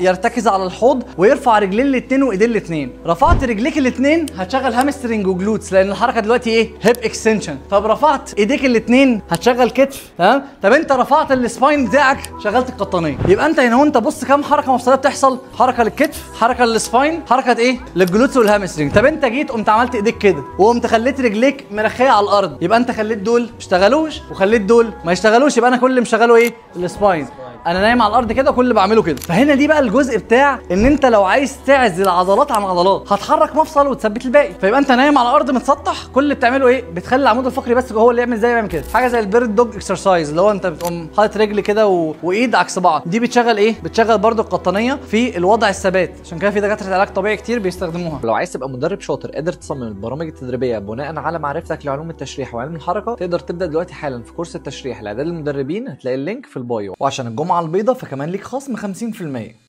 يرتكز على الحوض ويرفع رجلين الاثنين وايدين الاثنين. رفعت رجليك الاثنين هتشغل هامسترنج وجلوتس لان الحركه دلوقتي ايه؟ هيب اكستنشن. طب رفعت ايديك الاثنين هتشغل كتف، تمام؟ طب انت رفعت السباين بتاعك شغلت القطنيه. يبقى انت هنا وانت بص كام حركه مفصليه بتحصل؟ حركه للكتف، حركه للسباين، حركه ايه؟ للجلوتس والهامسترنج. طب انت جيت قمت عملت ايديك كده وقمت خليت رجليك مرخيه على الارض، يبقى انت خليت دول ما يشتغلوش وخليت دول ما يشتغلوش، يبقى انا كل اللي مشغله ايه؟ السباين. انا نايم على الارض كده وكل اللي بعمله كده. فهنا دي بقى الجزء بتاع ان انت لو عايز تعزل عضلات عن عضلات هتحرك مفصل وتثبت الباقي. فيبقى انت نايم على الارض متسطح، كل اللي بتعمله ايه؟ بتخلي العمود الفقري بس هو اللي يعمل زي ما يعمل كده. حاجه زي البيرد دوج اكسرسايز اللي هو انت بتقوم حاطط رجل كده وايد عكس بعض. دي بتشغل ايه؟ بتشغل برده القطنيه في الوضع الثبات. عشان كده في دكاتره علاج طبيعي كتير بيستخدموها. لو عايز تبقى مدرب شاطر قادر تصمم البرامج التدريبيه بناء على معرفتك لعلوم التشريح وعلم الحركه، تقدر تبدا دلوقتي حالا في كورس التشريح لاعداد المدربين. هتلاقي اللينك في البايو. وعشان الجمعه البيضاء فكمان ليك خصم 50%.